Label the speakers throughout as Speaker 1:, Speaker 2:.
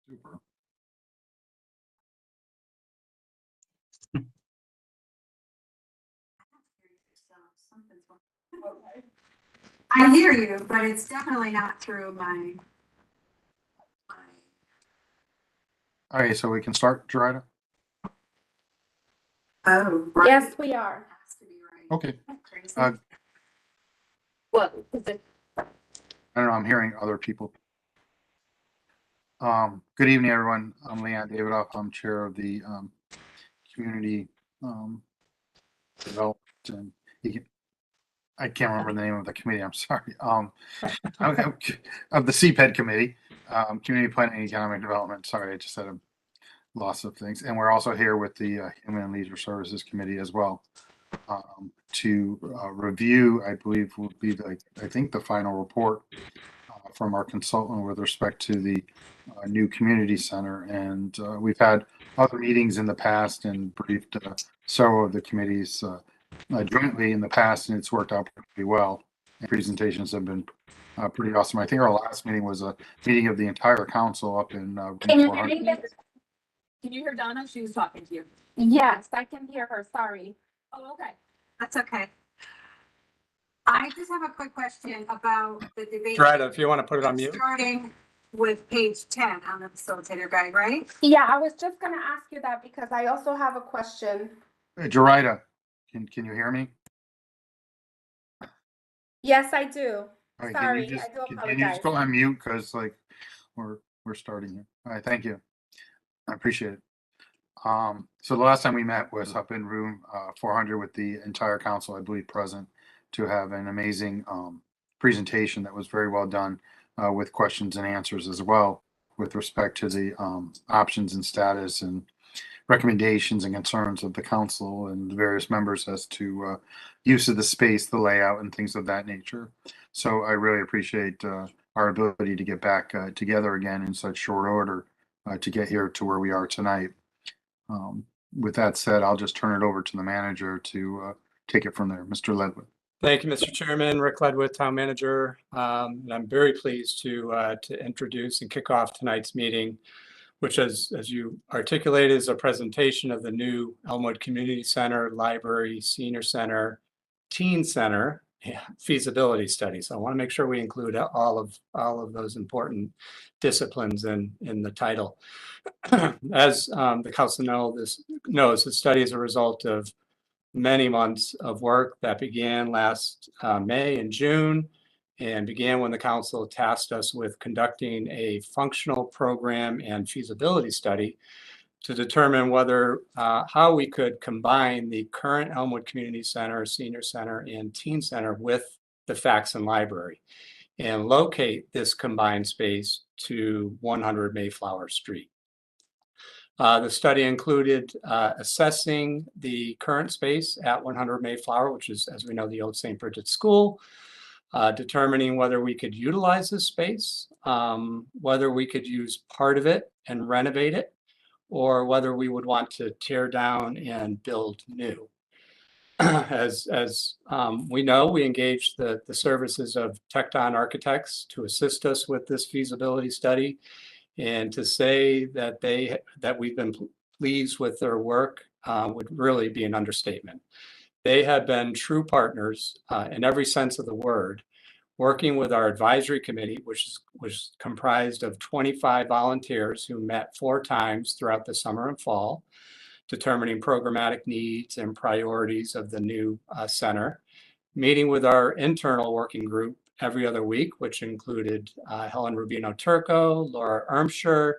Speaker 1: Super.
Speaker 2: I hear you, but it's definitely not through my.
Speaker 1: All right, so we can start, Gerida?
Speaker 2: Oh, right.
Speaker 3: Yes, we are.
Speaker 2: Has to be right.
Speaker 1: Okay.
Speaker 2: Crazy.
Speaker 3: What is it?
Speaker 1: I don't know, I'm hearing other people. Good evening, everyone. I'm Leon Davidoff. I'm chair of the community development and I can't remember the name of the committee. I'm sorry. Of the CPED committee, Community Planning and Economic Development. Sorry, I just had a loss of things. And we're also here with the Human and Leisure Services Committee as well to review. I believe will be I think the final report from our consultant with respect to the new community center. And we've had other meetings in the past and briefed several of the committees jointly in the past, and it's worked out pretty well. And presentations have been pretty awesome. I think our last meeting was a meeting of the entire council up in
Speaker 3: Can you
Speaker 1: room
Speaker 3: hear
Speaker 1: 400.
Speaker 3: me?
Speaker 4: Can you hear Donna? She was talking to you.
Speaker 3: Yes, I can hear her. Sorry.
Speaker 4: Oh, okay.
Speaker 2: That's okay. I just have a quick question about the debate.
Speaker 5: Gerida, if you want to put it on mute.
Speaker 2: Starting with page 10 on the facilitator guide, right?
Speaker 3: Yeah, I was just going to ask you that because I also have a question.
Speaker 1: Gerida, can you hear me?
Speaker 3: Yes, I do.
Speaker 1: All right,
Speaker 3: Sorry,
Speaker 1: can you just,
Speaker 3: I do
Speaker 1: can you
Speaker 3: apologize.
Speaker 1: just go on mute because like we're starting here. All right, thank you. I appreciate it. So the last time we met was up in room 400 with the entire council, I believe, present to have an amazing presentation that was very well done with questions and answers as well with respect to the options and status and recommendations and concerns of the council and the various members as to use of the space, the layout, and things of that nature. So I really appreciate our ability to get back together again in such short order to get here to where we are tonight. With that said, I'll just turn it over to the manager to take it from there. Mr. Ledwood.
Speaker 5: Thank you, Mr. Chairman. Rick Ledwood, Town Manager. And I'm very pleased to introduce and kick off tonight's meeting, which, as you articulated, is a presentation of the new Elmwood Community Center, Library, Senior Center, Teen Center feasibility study. So I want to make sure we include all of those important disciplines in the title. As the council knows, the study is a result of many months of work that began last May and June, and began when the council tasked us with conducting a functional program and feasibility study to determine whether how we could combine the current Elmwood Community Center, Senior Center, and Teen Center with the Faxon Library and locate this combined space to 100 Mayflower Street. The study included assessing the current space at 100 Mayflower, which is, as we know, the old St. Bridget's School, determining whether we could utilize this space, whether we could use part of it and renovate it, or whether we would want to tear down and build new. As we know, we engaged the services of Tecton Architects to assist us with this feasibility study. And to say that we've been pleased with their work would really be an understatement. They have been true partners in every sense of the word, working with our advisory committee, which was comprised of 25 volunteers who met 4 times throughout the summer and fall, determining programmatic needs and priorities of the new center, meeting with our internal working group every other week, which included Helen Rubino Turco, Laura Ermsher,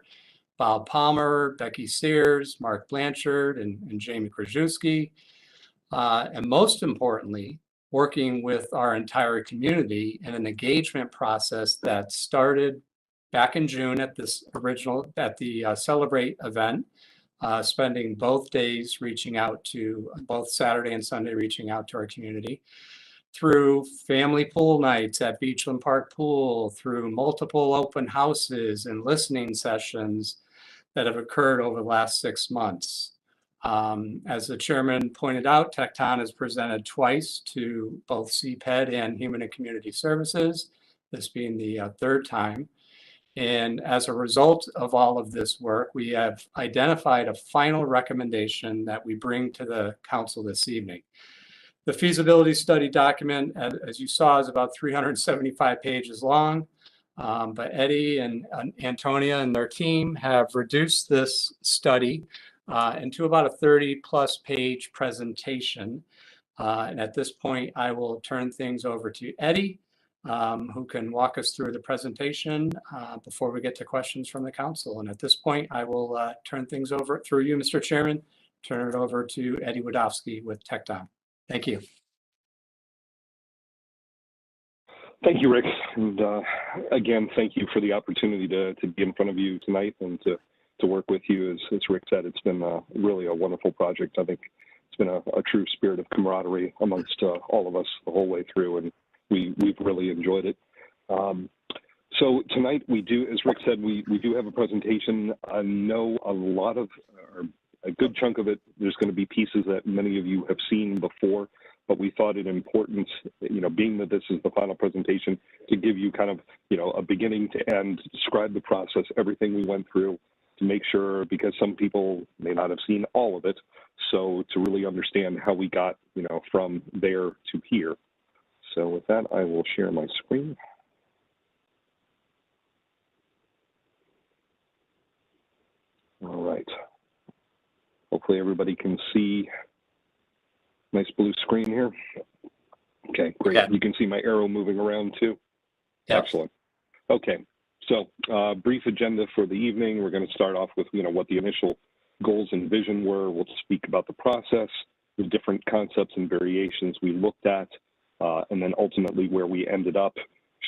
Speaker 5: Bob Palmer, Becky Sears, Mark Blanchard, and Jamie Krajewski. And most importantly, working with our entire community in an engagement process that started back in June at the Celebrate event, spending both days reaching out to both Saturday and Sunday, reaching out to our community, through family pool nights at Beachland Park Pool, through multiple open houses and listening sessions that have occurred over the last 6 months. As the chairman pointed out, Tecton has presented twice to both CPED and Human and Community Services, this being the 3rd time. And as a result of all of this work, we have identified a final recommendation that we bring to the council this evening. The feasibility study document, as you saw, is about 375 pages long. But Eddie and Antonia and their team have reduced this study into about a 30+ page presentation. And at this point, I will turn things over to Eddie, who can walk us through the presentation before we get to questions from the council. And at this point, I will turn things over through you, Mr. Chairman, turn it over to Eddie Wadowski with TechDom. Thank you.
Speaker 6: Thank you, Rick. And again, thank you for the opportunity to be in front of you tonight and to work with you. As Rick said, it's been really a wonderful project. I think it's been a true spirit of camaraderie amongst all of us the whole way through, and we've really enjoyed it. So tonight we do, as Rick said, we do have a presentation. I know a lot of, or a good chunk of it, there's going to be pieces that many of you have seen before, but we thought it important, being that this is the final presentation, to give you kind of, a beginning to end, describe the process, everything we went through, to make sure, because some people may not have seen all of it, so to really understand how we got, from there to here. So with that, I will share my screen. All right. Hopefully everybody can see. Nice blue screen here. Okay, great. Yeah. You can see my arrow moving around too. Yep. Excellent. Okay, so brief agenda for the evening. We're going to start off with what the initial goals and vision were. We'll speak about the process, the different concepts and variations we looked at, and then ultimately where we ended up.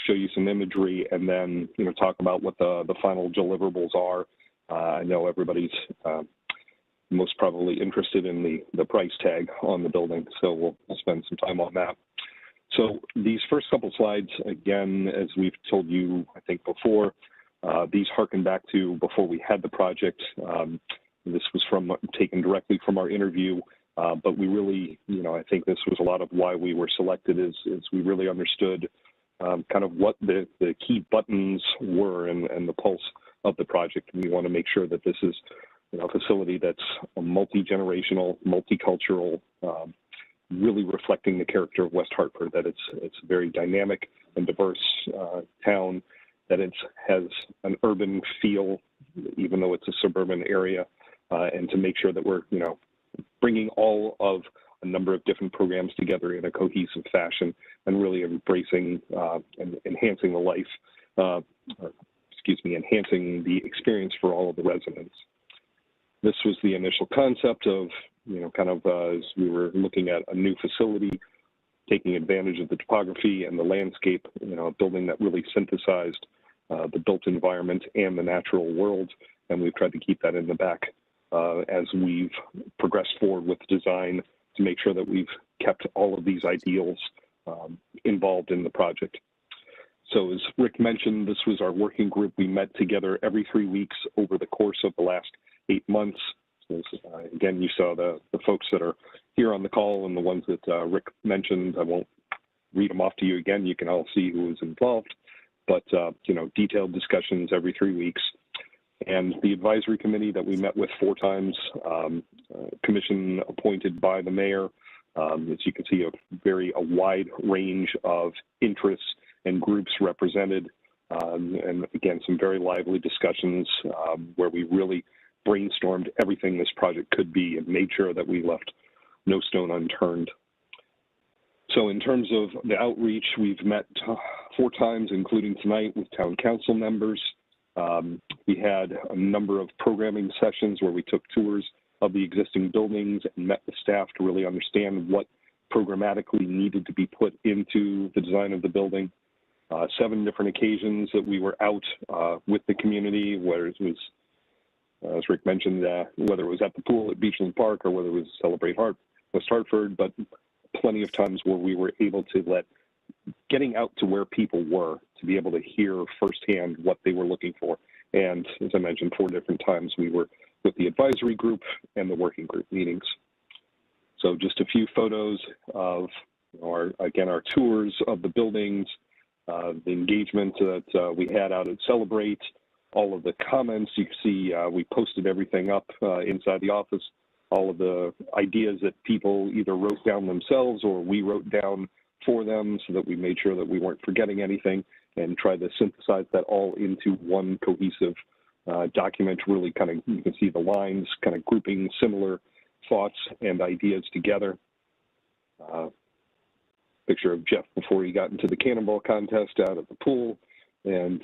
Speaker 6: Show you some imagery, and then talk about what the final deliverables are. I know everybody's most probably interested in the price tag on the building, so we'll spend some time on that. So these first couple slides, again, as we've told you, I think before, these harken back to before we had the project. This was taken directly from our interview, but we really, I think this was a lot of why we were selected, is we really understood kind of what the key buttons were and the pulse of the project. And we want to make sure that this is a facility that's a multi-generational, multicultural, really reflecting the character of West Hartford, that it's a very dynamic and diverse town, that it has an urban feel, even though it's a suburban area, and to make sure that we're, bringing all of a number of different programs together in a cohesive fashion and really embracing and enhancing the life, enhancing the experience for all of the residents. This was the initial concept of, as we were looking at a new facility, taking advantage of the topography and the landscape, a building that really synthesized the built environment and the natural world. And we've tried to keep that in the back as we've progressed forward with design to make sure that we've kept all of these ideals involved in the project. So as Rick mentioned, this was our working group. We met together every 3 weeks over the course of the last 8 months. So, again, you saw the folks that are here on the call and the ones that Rick mentioned. I won't read them off to you again. You can all see who was involved. But, detailed discussions every 3 weeks. And the advisory committee that we met with 4 times, commission appointed by the mayor. As you can see, a wide range of interests and groups represented. And again, some very lively discussions where we really brainstormed everything this project could be and made sure that we left no stone unturned. So in terms of the outreach, we've met 4 times, including tonight, with town council members. We had a number of programming sessions where we took tours of the existing buildings and met with staff to really understand what programmatically needed to be put into the design of the building. 7 different occasions that we were out with the community, whether it was, as Rick mentioned, whether it was at the pool at Beachland Park or whether it was Celebrate West Hartford, but plenty of times where we were able to getting out to where people were to be able to hear firsthand what they were looking for. And as I mentioned, 4 different times we were with the advisory group and the working group meetings. So just a few photos of our tours of the buildings. the engagement that we had out at Celebrate, all of the comments. You can see we posted everything up inside the office, all of the ideas that people either wrote down themselves or we wrote down for them so that we made sure that we weren't forgetting anything, and tried to synthesize that all into one cohesive document. Really kind of, you can see the lines kind of grouping similar thoughts and ideas together. Picture of Jeff before he got into the cannonball contest out at the pool, and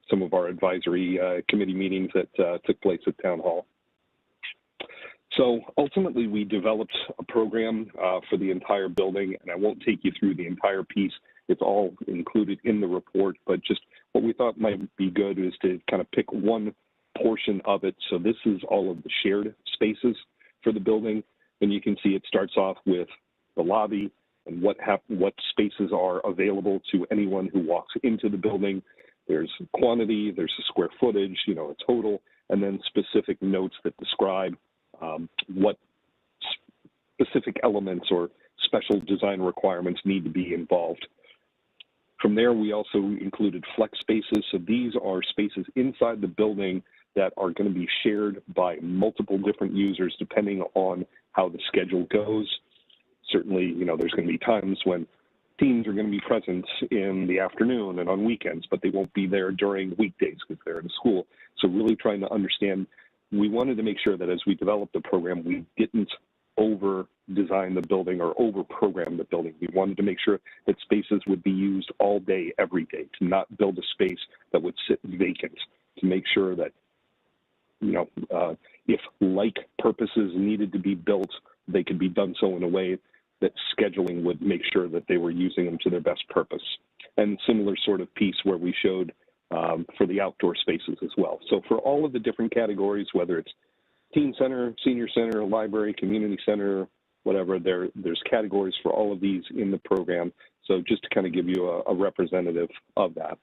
Speaker 6: some of our advisory committee meetings that took place at Town Hall. So ultimately, we developed a program for the entire building, and I won't take you through the entire piece. It's all included in the report, but just what we thought might be good is to kind of pick one portion of it. So this is all of the shared spaces for the building, and you can see it starts off with the lobby and what spaces are available to anyone who walks into the building. There's quantity, there's the square footage, you know, a total, and then specific notes that describe what specific elements or special design requirements need to be involved. From there, we also included flex spaces. So these are spaces inside the building that are going to be shared by multiple different users depending on how the schedule goes. Certainly, you know, there's going to be times when teams are going to be present in the afternoon and on weekends, but they won't be there during weekdays because they're in school. So really trying to understand, we wanted to make sure that as we developed the program, we didn't over-design the building or over-program the building. We wanted to make sure that spaces would be used all day, every day, to not build a space that would sit vacant, to make sure that, you know, if like purposes needed to be built, they could be done so in a way that scheduling would make sure that they were using them to their best purpose. And similar sort of piece where we showed for the outdoor spaces as well. So for all of the different categories, whether it's teen center, senior center, library, community center, whatever, there's categories for all of these in the program. So just to kind of give you a representative of that.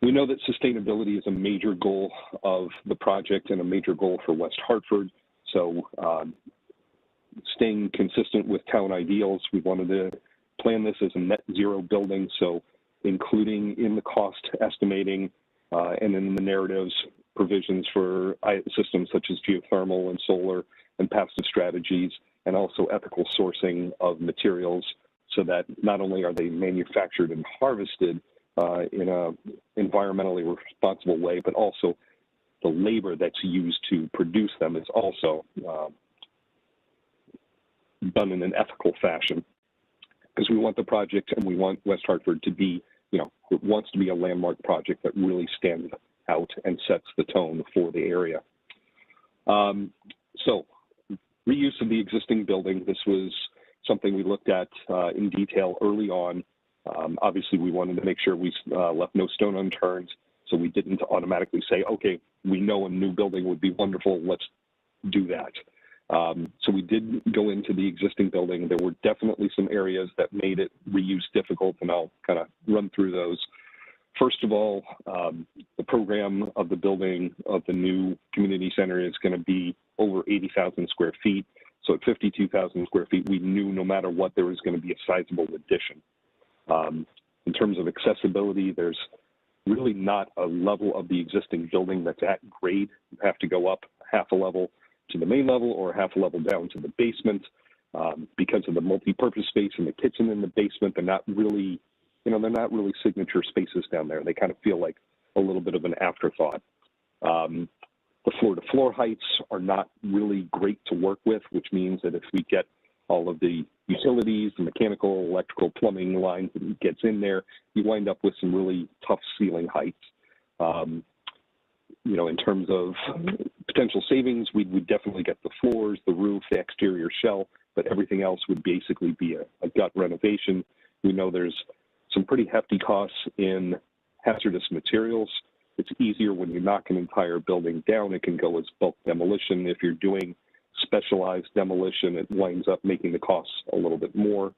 Speaker 6: We know that sustainability is a major goal of the project and a major goal for West Hartford. So staying consistent with town ideals, we wanted to plan this as a net zero building. So including in the cost estimating and in the narratives, provisions for systems such as geothermal and solar and passive strategies, and also ethical sourcing of materials so that not only are they manufactured and harvested in an environmentally responsible way, but also the labor that's used to produce them is also done in an ethical fashion. Because we want the project and we want West Hartford to be, you know, it wants to be a landmark project that really stands out and sets the tone for the area. So reuse of the existing building, this was something we looked at in detail early on. Obviously, we wanted to make sure we left no stone unturned, so we didn't automatically say, okay, we know a new building would be wonderful, let's do that. So we did go into the existing building. There were definitely some areas that made it reuse difficult, and I'll kind of run through those. First of all, the program of the building of the new community center is going to be over 80,000 square feet. So at 52,000 square feet, we knew no matter what, there was going to be a sizable addition. In terms of accessibility, there's really not a level of the existing building that's at grade. You have to go up half a level to the main level or half a level down to the basement. Because of the multi-purpose space and the kitchen in the basement, they're not really, you know, they're not really signature spaces down there. They kind of feel like a little bit of an afterthought. The floor-to-floor heights are not really great to work with, which means that if we get all of the utilities, the mechanical, electrical, plumbing lines that gets in there, you wind up with some really tough ceiling heights. You know, in terms of potential savings, we would definitely get the floors, the roof, the exterior shell, but everything else would basically be a gut renovation. We know there's some pretty hefty costs in hazardous materials. It's easier when you knock an entire building down. It can go as bulk demolition. If you're doing specialized demolition, it winds up making the costs a little bit more.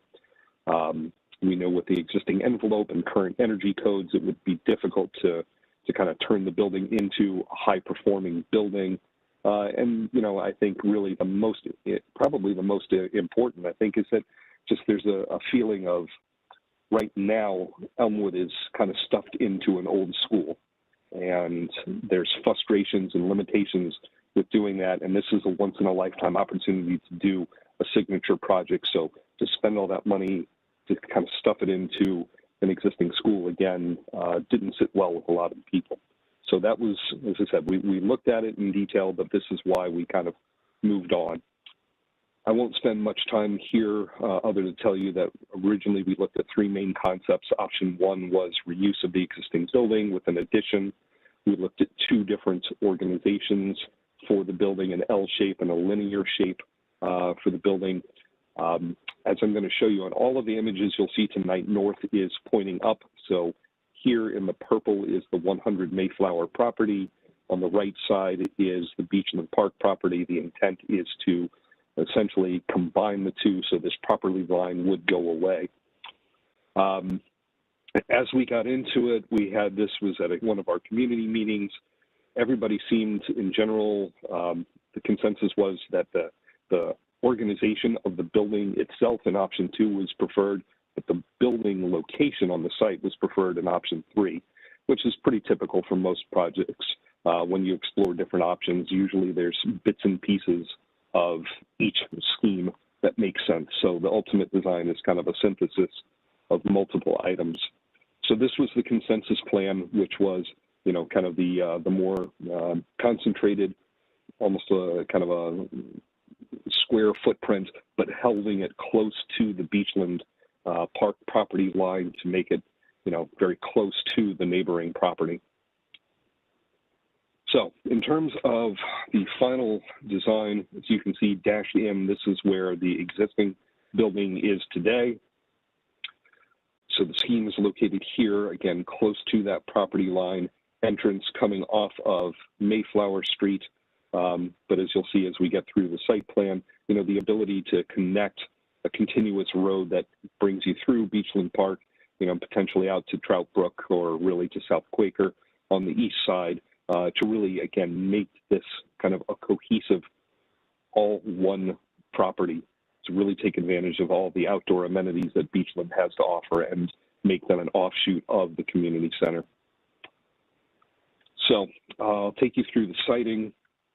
Speaker 6: We know with the existing envelope and current energy codes, it would be difficult to kind of turn the building into a high-performing building. And, you know, I think really probably the most important, I think, is that just there's a feeling of right now, Elmwood is kind of stuffed into an old school, and there's frustrations and limitations with doing that. And this is a once-in-a-lifetime opportunity to do a signature project. So to spend all that money to kind of stuff it into an existing school again didn't sit well with a lot of people. So that was, as I said, we looked at it in detail, but this is why we kind of moved on. I won't spend much time here other than tell you that originally we looked at three main concepts. Option one was reuse of the existing building with an addition. We looked at two different organizations for the building, an L shape and a linear shape for the building. As I'm going to show you on all of the images you'll see tonight, north is pointing up. So here in the purple is the 100 Mayflower property. On the right side is the Beachland Park property. The intent is to essentially combine the two, so this property line would go away. As we got into it, this was at one of our community meetings. Everybody seemed, in general, the consensus was that the organization of the building itself in option two was preferred, but the building location on the site was preferred in option three, which is pretty typical for most projects. When you explore different options, usually there's bits and pieces of each scheme that makes sense. So the ultimate design is kind of a synthesis of multiple items. So this was the consensus plan, which was, you know, kind of the more concentrated, almost kind of a square footprint, but holding it close to the Beachland Park property line to make it, you know, very close to the neighboring property. So in terms of the final design, as you can see dashed in, this is where the existing building is today. So the scheme is located here, again, close to that property line, entrance coming off of Mayflower Street. But as you'll see as we get through the site plan, you know, the ability to connect a continuous road that brings you through Beachland Park, you know, potentially out to Trout Brook or really to South Quaker on the east side, to really, again, make this kind of a cohesive, all one property, to really take advantage of all the outdoor amenities that Beachland has to offer and make them an offshoot of the community center. So I'll take you through the siting.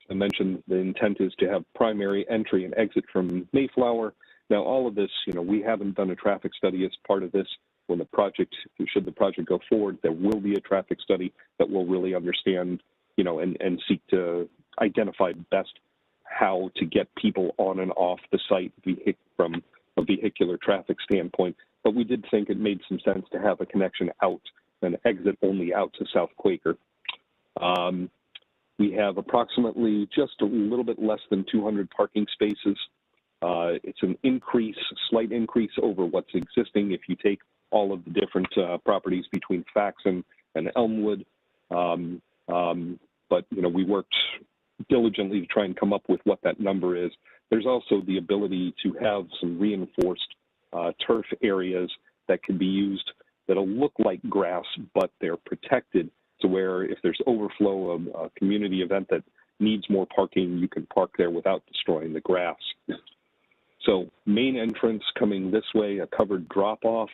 Speaker 6: I mentioned the intent is to have primary entry and exit from Mayflower. Now, all of this, you know, we haven't done a traffic study as part of this. When the project, should the project go forward, there will be a traffic study that will really understand, you know, and seek to identify best how to get people on and off the site from a vehicular traffic standpoint. But we did think it made some sense to have a connection out, an exit only out to South Quaker. We have approximately just a little bit less than 200 parking spaces. It's an increase, slight increase over what's existing if you take all of the different properties between Faxon and Elmwood. But, you know, we worked diligently to try and come up with what that number is. There's also the ability to have some reinforced turf areas that can be used that'll look like grass, but they're protected to where if there's overflow of a community event that needs more parking, you can park there without destroying the grass. So main entrance coming this way, a covered drop-off,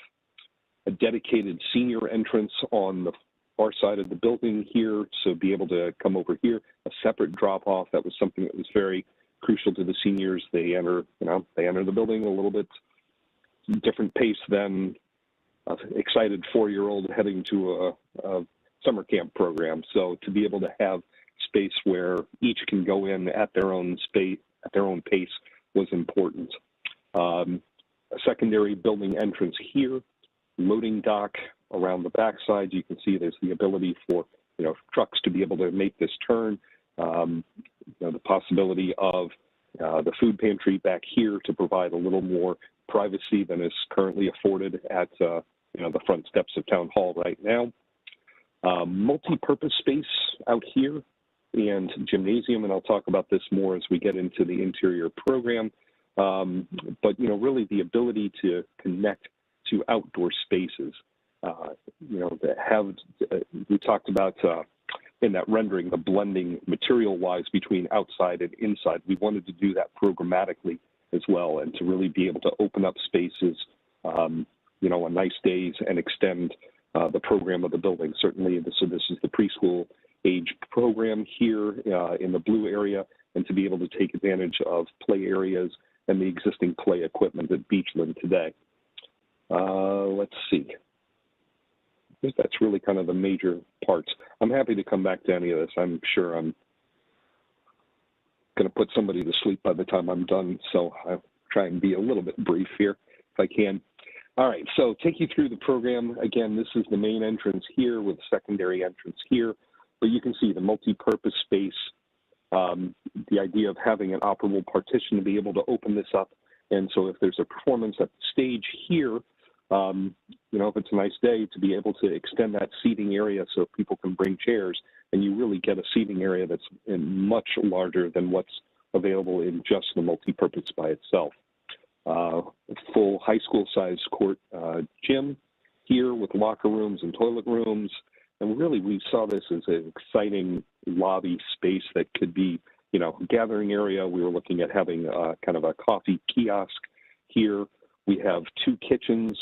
Speaker 6: a dedicated senior entrance on the far side of the building here, so be able to come over here, a separate drop-off. That was something that was very crucial to the seniors. They enter, you know, they enter the building a little bit different pace than an excited 4-year-old heading to a summer camp program. So to be able to have space where each can go in at their own space, at their own pace, was important. A secondary building entrance here, loading dock around the backside. You can see there's the ability for, you know, trucks to be able to make this turn. You know, the possibility of the food pantry back here to provide a little more privacy than is currently afforded at you know, the front steps of Town Hall right now. Multi-purpose space out here and gymnasium, and I'll talk about this more as we get into the interior program. But, you know, really the ability to connect to outdoor spaces. You know, to have, we talked about in that rendering, the blending material-wise between outside and inside. We wanted to do that programmatically as well, and to really be able to open up spaces on nice days and extend the program of the building. Certainly, so this is the preschool age program here in the blue area, and to be able to take advantage of play areas and the existing play equipment at Beachland today. Let's see. I think that's really kind of the major parts. I'm happy to come back to any of this. I'm sure I'm going to put somebody to sleep by the time I'm done, so I'll try and be a little bit brief here if I can. All right, so take you through the program. Again, this is the main entrance here with secondary entrance here, but you can see the multi-purpose space, the idea of having an operable partition to be able to open this up. And so if there's a performance at the stage here, if it's a nice day, to be able to extend that seating area so people can bring chairs, and you really get a seating area that's much larger than what's available in just the multi-purpose by itself. Full high school size court gym here with locker rooms and toilet rooms. And really, we saw this as an exciting lobby space that could be, gathering area. We were looking at having kind of a coffee kiosk here. We have two kitchens.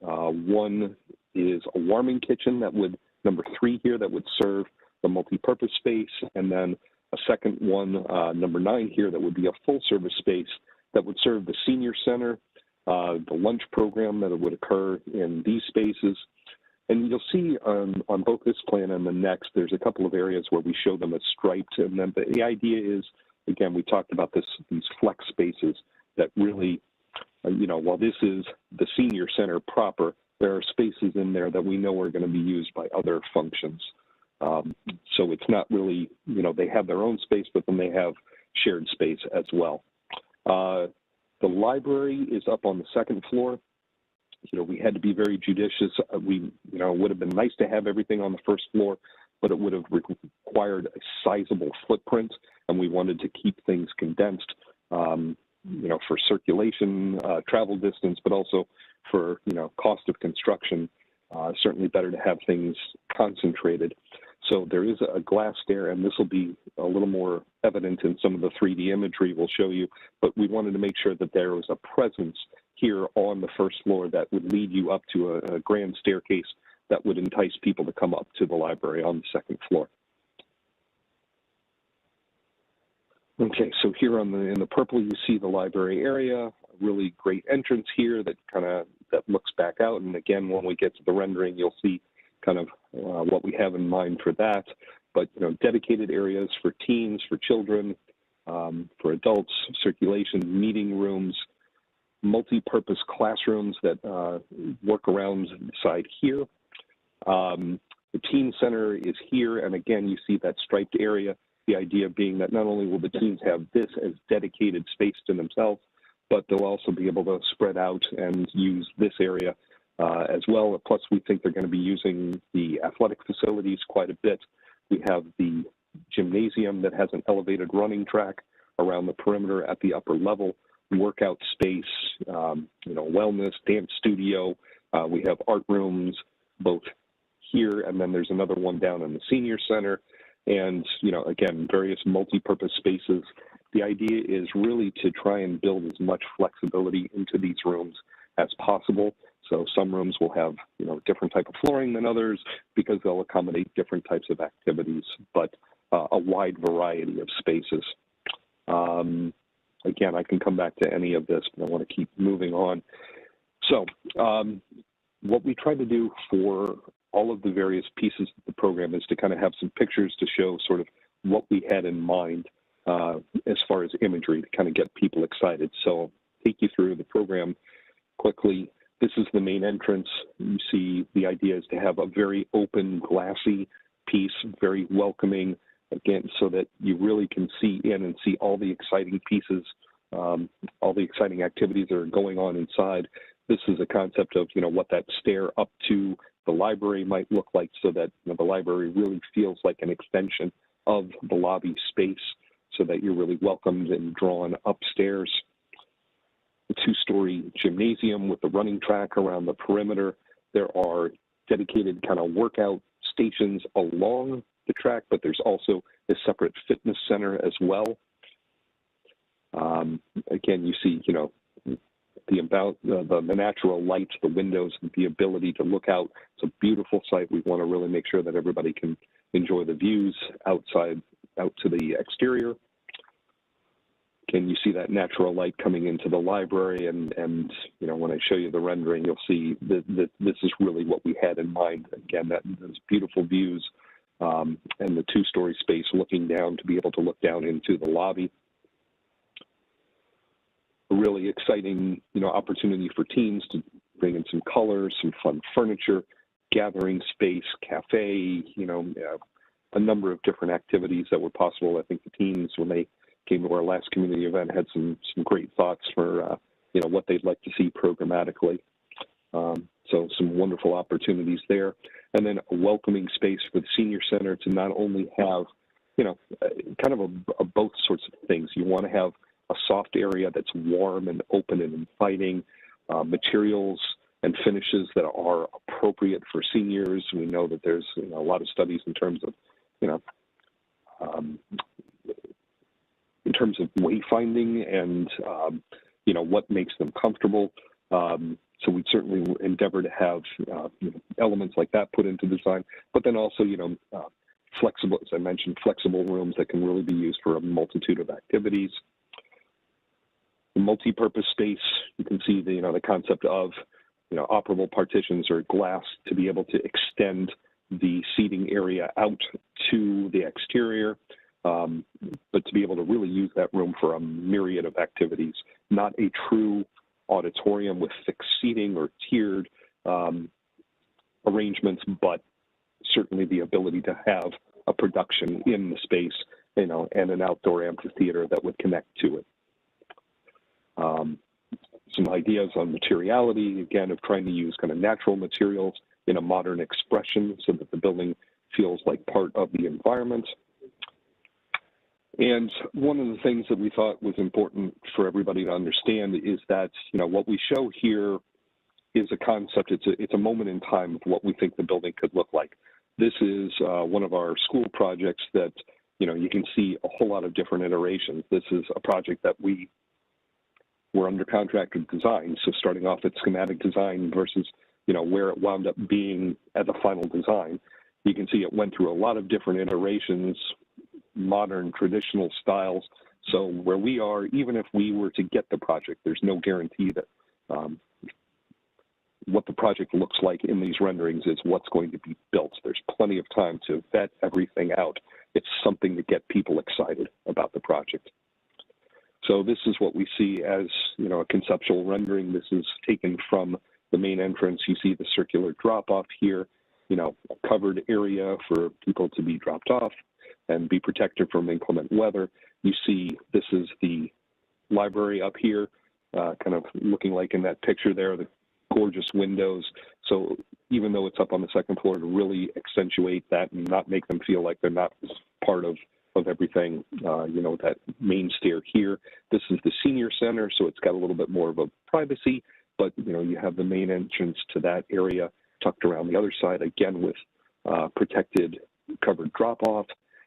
Speaker 6: One is a warming kitchen that would, number 3 here, that would serve the multi-purpose space. And then a second one, number 9 here, that would be a full service space that would serve the senior center, the lunch program that would occur in these spaces. And you'll see on both this plan and the next, there's a couple of areas where we show them as striped. And then the idea is, again, we talked about these flex spaces that really, while this is the senior center proper, there are spaces in there that we know are going to be used by other functions. So it's not really, they have their own space, but then they have shared space as well. The library is up on the second floor. We had to be very judicious. It would have been nice to have everything on the first floor, but it would have required a sizable footprint, and we wanted to keep things condensed, for circulation, travel distance, but also for, cost of construction. Certainly better to have things concentrated. So there is a glass stair, and this will be a little more evident in some of the 3D imagery we'll show you, but we wanted to make sure that there was a presence here on the first floor that would lead you up to a grand staircase that would entice people to come up to the library on the second floor. Okay, so here in the purple, you see the library area, a really great entrance here that looks back out. And again, when we get to the rendering, you'll see kind of what we have in mind for that. But, dedicated areas for teens, for children, for adults, circulation, meeting rooms, multi-purpose classrooms that work around the side here. The teen center is here, and again, you see that striped area. The idea being that not only will the teens have this as dedicated space to themselves, but they'll also be able to spread out and use this area as well. Plus, we think they're going to be using the athletic facilities quite a bit. We have the gymnasium that has an elevated running track around the perimeter at the upper level, workout space, wellness, dance studio. We have art rooms both here, and then there's another one down in the senior center. And, again, various multi-purpose spaces. The idea is really to try and build as much flexibility into these rooms as possible. So some rooms will have, different type of flooring than others because they'll accommodate different types of activities, but a wide variety of spaces. Again, I can come back to any of this, but I want to keep moving on. So what we try to do for all of the various pieces of the program is to kind of have some pictures to show sort of what we had in mind as far as imagery to kind of get people excited. So I'll take you through the program quickly. This is the main entrance. You see the idea is to have a very open, glassy piece, very welcoming, again, so that you really can see in and see all the exciting pieces, all the exciting activities that are going on inside. This is a concept of, what that stair up to the library might look like, so that the library really feels like an extension of the lobby space, so that you're really welcomed and drawn upstairs. The 2-story gymnasium with the running track around the perimeter. There are dedicated kind of workout stations along the track, but there's also a separate fitness center as well. Again, you see, the natural light, the windows, the ability to look out. It's a beautiful site. We want to really make sure that everybody can enjoy the views outside, out to the exterior. Can you see that natural light coming into the library? And you know, when I show you the rendering, you'll see that this is really what we had in mind. Again, those beautiful views and the two-story space looking down to be able to look down into the lobby. A really exciting, you know, opportunity for teens to bring in some colors, some fun furniture, gathering space, cafe, you know, a number of different activities that were possible. I think the teens, when they came to our last community event, had some great thoughts for, you know, what they'd like to see programmatically. So some wonderful opportunities there. And then a welcoming space for the senior center to not only have, you know, kind of a both sorts of things. You want to have a soft area that's warm and open and inviting, materials and finishes that are appropriate for seniors. We know that there's, you know, a lot of studies in terms of, you know, in terms of wayfinding and, you know, what makes them comfortable. So we certainly endeavor to have you know, elements like that put into design, but then also, you know, flexible, as I mentioned, flexible rooms that can really be used for a multitude of activities. The multi-purpose space, you can see the, you know, the concept of, you know, operable partitions or glass to be able to extend the seating area out to the exterior, but to be able to really use that room for a myriad of activities, not a true auditorium with fixed seating or tiered arrangements, but certainly the ability to have a production in the space, you know, and an outdoor amphitheater that would connect to it. Some ideas on materiality, again, of trying to use kind of natural materials in a modern expression so that the building feels like part of the environment. And one of the things that we thought was important for everybody to understand is that, you know, what we show here is a concept. It's a moment in time of what we think the building could look like. This is one of our school projects that, you know, you can see a whole lot of different iterations. This is a project that we were under contract with design. So starting off at schematic design versus, you know, where it wound up being at the final design, you can see it went through a lot of different iterations, modern, traditional styles. So where we are, even if we were to get the project, there's no guarantee that what the project looks like in these renderings is what's going to be built. There's plenty of time to vet everything out. It's something to get people excited about the project. So this is what we see as, you know, a conceptual rendering. This is taken from the main entrance. You see the circular drop-off here, you know, a covered area for people to be dropped off and be protected from inclement weather. You see this is the library up here, kind of looking like in that picture there, the gorgeous windows. So even though it's up on the second floor, to really accentuate that and not make them feel like they're not part of everything, you know, that main stair here. This is the senior center, so it's got a little bit more of a privacy, but, you know, you have the main entrance to that area tucked around the other side, again with protected covered drop-off.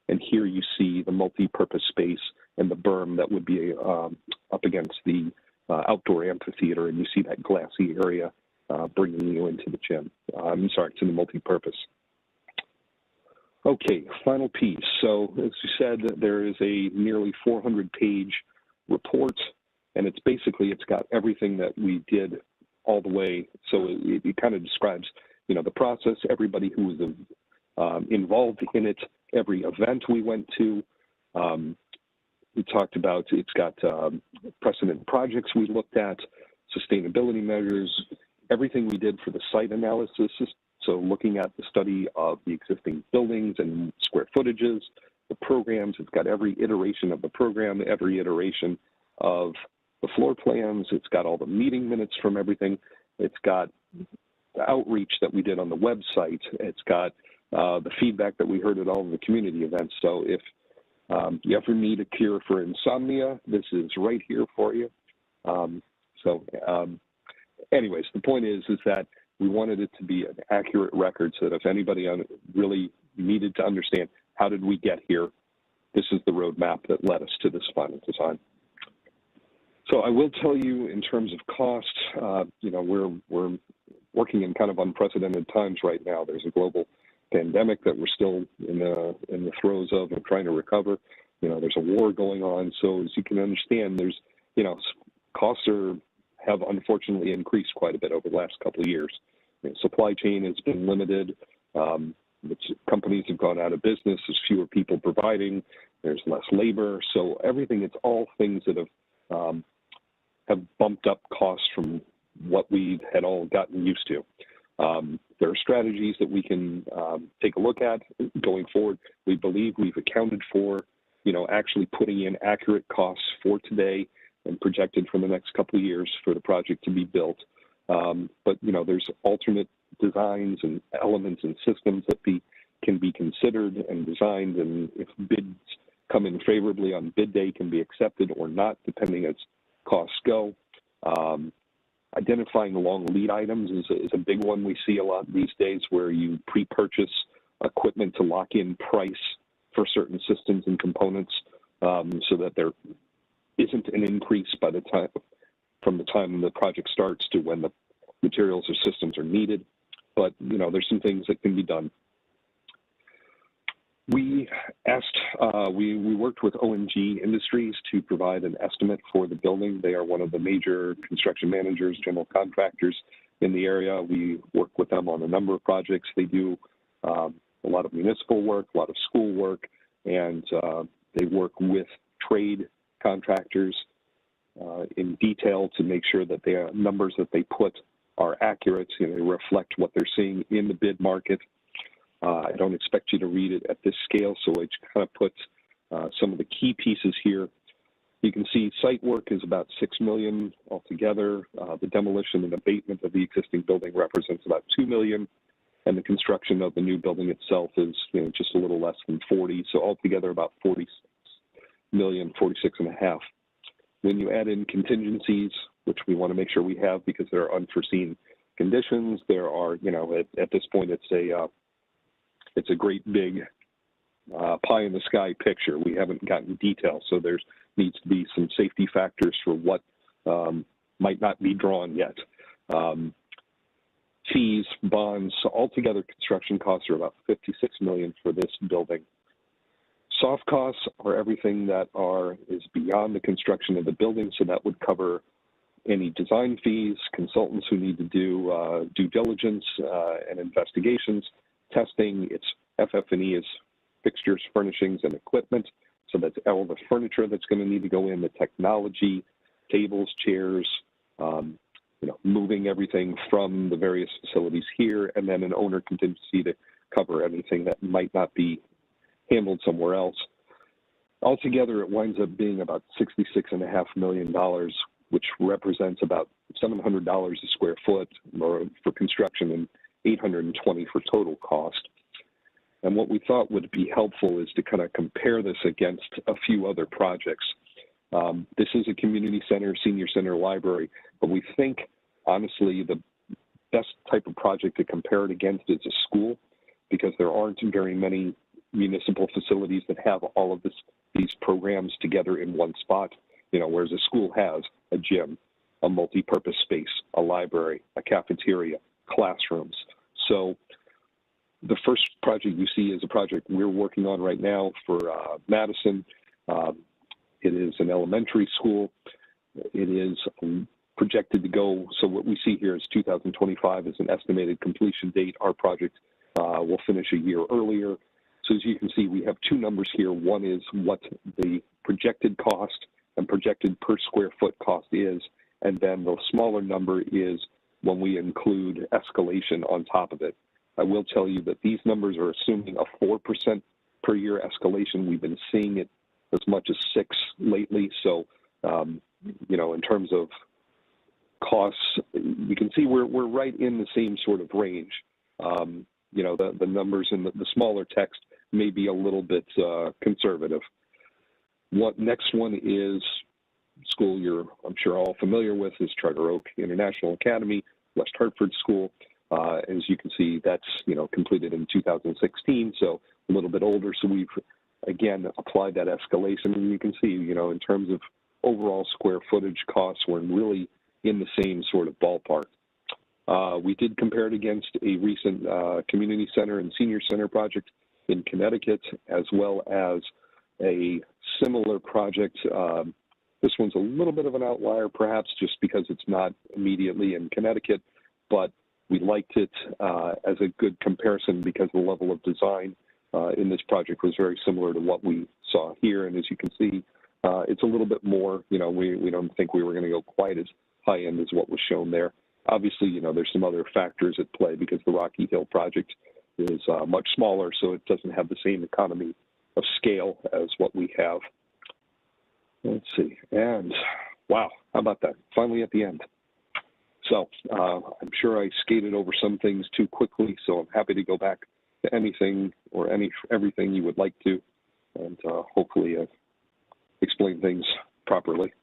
Speaker 6: And here you see the multi-purpose space and the berm that would be up against the outdoor amphitheater, and you see that glassy area bringing you into the gym. I'm sorry, to the multi-purpose. Okay, final piece. So as you said, there is a nearly 400-page report, and it's basically, it's got everything that we did all the way. So it kind of describes, you know, the process, everybody who was involved in it, every event we went to. We talked about, it's got precedent projects we looked at, sustainability measures, everything we did for the site analysis. So looking at the study of the existing buildings and square footages, the programs, it's got every iteration of the program, every iteration of the floor plans. It's got all the meeting minutes from everything. It's got the outreach that we did on the website. It's got the feedback that we heard at all of the community events. So if you ever need a cure for insomnia, this is right here for you. Anyways, the point is that we wanted it to be an accurate record so that if anybody really needed to understand how did we get here, this is the roadmap that led us to this final design. So I will tell you, in terms of cost, you know, we're working in kind of unprecedented times right now. There's a global pandemic that we're still in the throes of and trying to recover. You know, there's a war going on. So as you can understand, there's, you know, costs have unfortunately increased quite a bit over the last couple of years. You know, supply chain has been limited. Companies have gone out of business. There's fewer people providing. There's less labor. So everything, it's all things that have bumped up costs from what we had all gotten used to. There are strategies that we can take a look at going forward. We believe we've accounted for, you know, actually putting in accurate costs for today and projected for the next couple of years for the project to be built. But, you know, there's alternate designs and elements and systems that can be considered and designed, and if bids come in favorably on bid day, can be accepted or not, depending as costs go. Identifying long lead items is a big one we see a lot these days, where you pre-purchase equipment to lock in price for certain systems and components, so that there isn't an increase from the time the project starts to when the materials or systems are needed. But, you know, there's some things that can be done. We worked with ONG Industries to provide an estimate for the building. They are one of the major construction managers, general contractors in the area. We work with them on a number of projects. They do a lot of municipal work, a lot of school work, and they work with trade contractors in detail to make sure that the numbers that they put are accurate and they reflect what they're seeing in the bid market. I don't expect you to read it at this scale, so I just kind of put some of the key pieces here. You can see site work is about $6 million altogether. The demolition and abatement of the existing building represents about $2 million, and the construction of the new building itself is, you know, just a little less than 40. So altogether about 46 million, 46.5. When you add in contingencies, which we want to make sure we have because there are unforeseen conditions, there are, you know, at this point it's a great big pie in the sky picture. We haven't gotten detail, so there needs to be some safety factors for what might not be drawn yet. Fees, bonds, so altogether construction costs are about $56 million for this building. Soft costs are everything that is beyond the construction of the building, so that would cover any design fees, consultants who need to do due diligence and investigations, testing. It's FF&E is fixtures, furnishings, and equipment. So that's all the furniture that's going to need to go in, the technology, tables, chairs, you know, moving everything from the various facilities here, and then an owner contingency to cover anything that might not be handled somewhere else. Altogether, it winds up being about $66.5 million, which represents about $700 a square foot for construction and $820 for total cost. And what we thought would be helpful is to kind of compare this against a few other projects. This is a community center, senior center, library, but we think, honestly, the best type of project to compare it against is a school, because there aren't very many municipal facilities that have all of these programs together in one spot, you know, whereas a school has a gym, a multi-purpose space, a library, a cafeteria, classrooms. So the first project you see is a project we're working on right now for Madison. It is an elementary school. It is projected to go, so what we see here is 2025 is an estimated completion date. Our project will finish a year earlier. So as you can see, we have two numbers here. One is what the projected cost and projected per square foot cost is, and then the smaller number is when we include escalation on top of it. I will tell you that these numbers are assuming a 4% per year escalation. We've been seeing it as much as 6 lately. So, you know, in terms of costs, you can see we're right in the same sort of range. You know, the numbers in the smaller text may be a little bit conservative. Next one is school I'm sure all familiar with is Charter Oak International Academy, West Hartford School. As you can see, that's, you know, completed in 2016, so a little bit older. So we've, again, applied that escalation, and you can see, you know, in terms of overall square footage costs were really in the same sort of ballpark. We did compare it against a recent community center and senior center project in Connecticut, as well as a similar project. This one's a little bit of an outlier, perhaps just because it's not immediately in Connecticut, but we liked it as a good comparison because the level of design in this project was very similar to what we saw here. And as you can see, it's a little bit more, we don't think we were going to go quite as high end as what was shown there. Obviously, there's some other factors at play because the Rocky Hill project is much smaller, so it doesn't have the same economy of scale as what we have. Let's see, and wow, how about that? Finally at the end. So I'm sure I skated over some things too quickly, so I'm happy to go back to anything or everything you would like to, and hopefully explain things properly.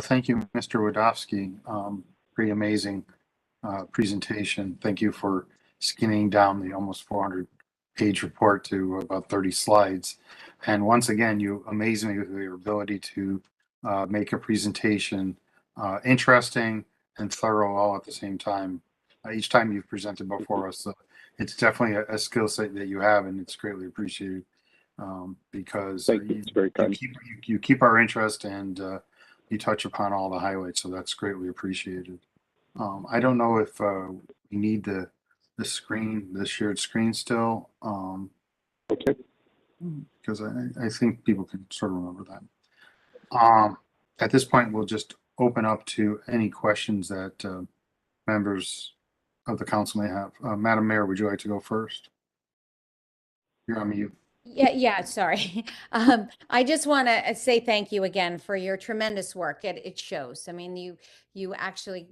Speaker 1: Thank you, Mr. Wadowski. Pretty amazing presentation. Thank you for skinning down the almost 400-page report to about 30 slides. And once again, you amaze me with your ability to make a presentation interesting and thorough all at the same time. Each time you've presented before us, it's definitely a skill set that you have, and it's greatly appreciated because
Speaker 6: It's very kind.
Speaker 1: you keep our interest, and you touch upon all the highlights, so that's greatly appreciated. I don't know if we need the shared screen still,
Speaker 6: Okay.
Speaker 1: because I think people can sort of remember that. At this point, we'll just open up to any questions that members of the council may have. Madam Mayor, would you like to go first? You're on mute.
Speaker 7: Yeah, sorry. I just want to say thank you again for your tremendous work. It shows. I mean, you actually,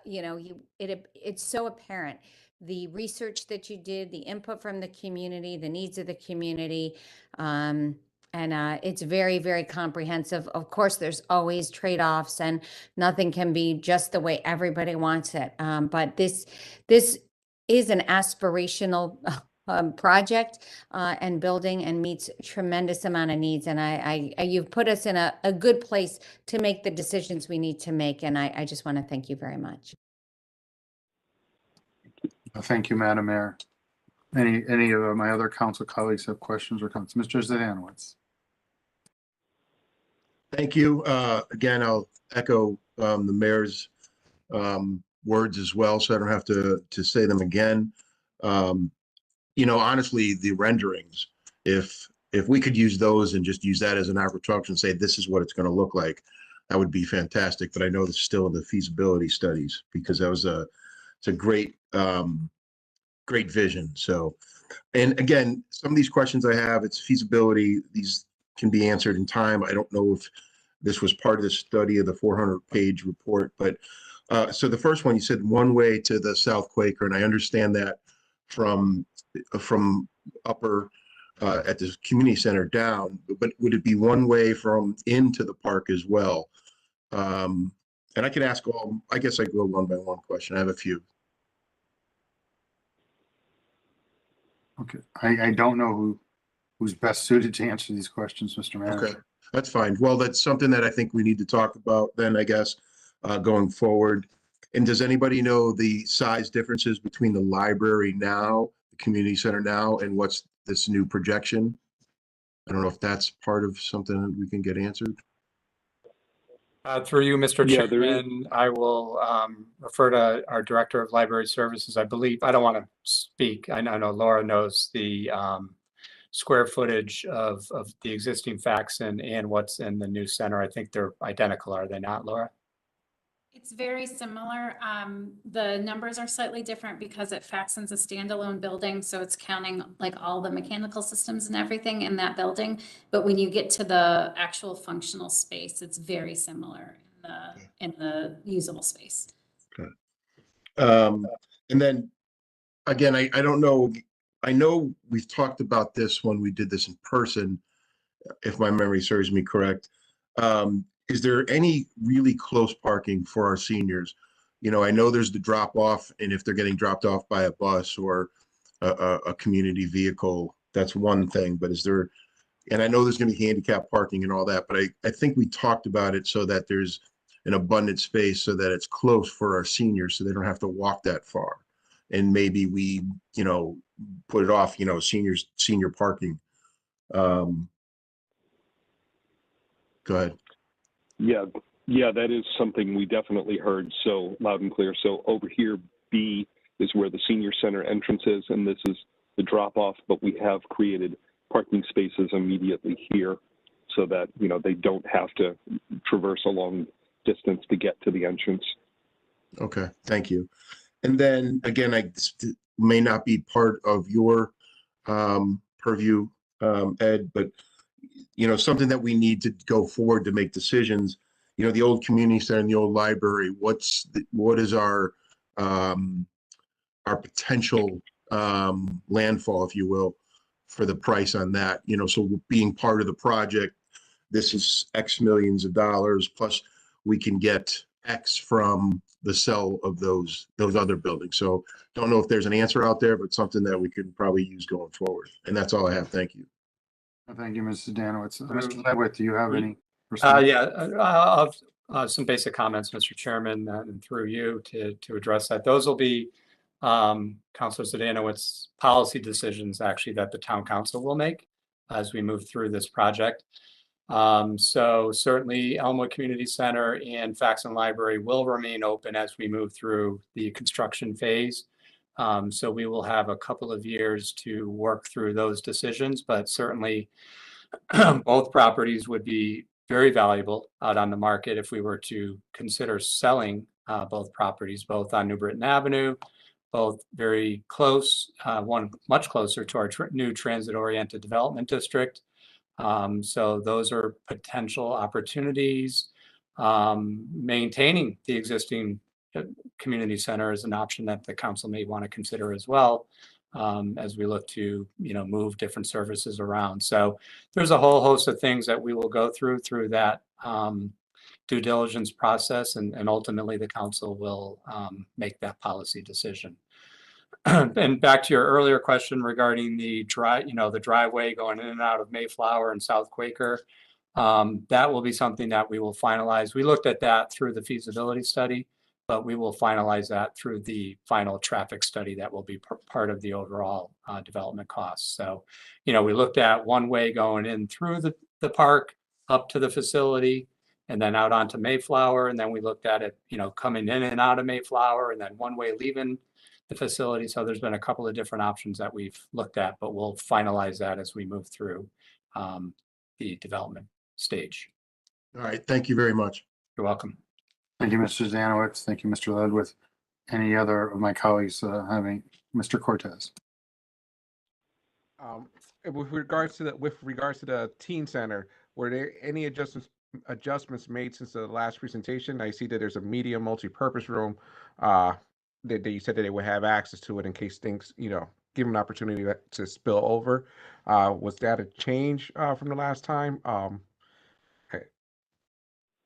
Speaker 7: it's so apparent. The research that you did, the input from the community, the needs of the community, and it's very, very comprehensive. Of course, there's always trade-offs, and nothing can be just the way everybody wants it. But this is an aspirational project and building, and meets tremendous amount of needs. And you've put us in a good place to make the decisions we need to make. And I just want to thank you very much.
Speaker 1: Thank you, Madam Mayor. Any of my other council colleagues have questions or comments? Mr. Zdanowitz.
Speaker 8: Thank you. Again, I'll echo the mayor's words as well, so I don't have to say them again. Honestly, the renderings, if we could use those and just use that as an arbitrage and say this is what it's going to look like, that would be fantastic. But I know it's still in the feasibility studies, because that was it's a great great vision. So, and again, some of these questions I have, it's feasibility. These can be answered in time. I don't know if this was part of the study of the 400-page report, but so the first one, you said one way to the South Quaker, and I understand that from upper at the community center down, but would it be one way from into the park as well? And I can ask I guess I go one by one question. I have a few.
Speaker 1: Okay, I don't know who's best suited to answer these questions, Mr. Manager.
Speaker 8: Okay, that's fine. Well, that's something that I think we need to talk about then, I guess, going forward. And does anybody know the size differences between the library now, the community center now, and what's this new projection? I don't know if that's part of something that we can get answered.
Speaker 5: Through you, Mr.
Speaker 6: Yeah,
Speaker 5: Chairman, I will refer to our Director of Library Services. I believe, I don't want to speak. I know Laura knows the square footage of the existing Faxon and what's in the new center. I think they're identical, are they not, Laura?
Speaker 9: It's very similar. The numbers are slightly different because Faxon's a standalone building, so it's counting like all the mechanical systems and everything in that building. But when you get to the actual functional space, it's very similar in the usable space.
Speaker 8: Okay. And then again, I don't know. I know we've talked about this when we did this in person, if my memory serves me correct. Is there any really close parking for our seniors? I know there's the drop off, and if they're getting dropped off by a bus or a community vehicle, that's one thing. But is there and I know there's going to be handicap parking and all that, but I think we talked about it so that there's an abundant space so that it's close for our seniors so they don't have to walk that far. And maybe we, put it off, senior parking. Go ahead.
Speaker 6: Yeah, that is something we definitely heard so loud and clear. So over here, B is where the senior center entrance is, and this is the drop off, but we have created parking spaces immediately here so that, they don't have to traverse a long distance to get to the entrance.
Speaker 8: Okay, thank you. And then again, this may not be part of your purview, Ed, but something that we need to go forward to make decisions. The old community center and the old library. What is our potential landfall, if you will, for the price on that? So being part of the project, this is X millions of dollars, plus we can get X from the sale of those other buildings. So don't know if there's an answer out there, but something that we could probably use going forward. And that's all I have. Thank you.
Speaker 1: Thank you, Mrs. Danowitz. Mr. Ledwith, do you have any response?
Speaker 5: I'll have some basic comments, Mr. Chairman, and through you to address that. Those will be Councilor Zdanowitz's policy decisions, actually, that the town council will make as we move through this project. So certainly Elmwood Community Center and Faxon Library will remain open as we move through the construction phase. So we will have a couple of years to work through those decisions, but certainly both properties would be very valuable out on the market if we were to consider selling both properties, both on New Britain Avenue, both very close, one much closer to our new transit-oriented development district. So those are potential opportunities. Maintaining the existing community center is an option that the council may want to consider as well, as we look to move different services around. So there's a whole host of things that we will go through that due diligence process, and ultimately the council will make that policy decision. And back to your earlier question regarding the driveway going in and out of Mayflower and South Quaker, that will be something that we will finalize. We looked at that through the feasibility study, but we will finalize that through the final traffic study that will be part of the overall development costs. So, we looked at one way going in through the park up to the facility and then out onto Mayflower. And then we looked at it, coming in and out of Mayflower and then one way leaving the facility. So there's been a couple of different options that we've looked at, but we'll finalize that as we move through the development stage.
Speaker 8: All right. Thank you very much.
Speaker 5: You're welcome.
Speaker 1: Thank you, Mr. Zanowitz. Thank you, Mr. Ledwith. Any other of my colleagues having? Mr. Cortez.
Speaker 10: With regards to the teen center, were there any adjustments made since the last presentation? I see that there's a medium multi-purpose room that you said that they would have access to it in case things, give them an opportunity to spill over. Was that a change from the last time?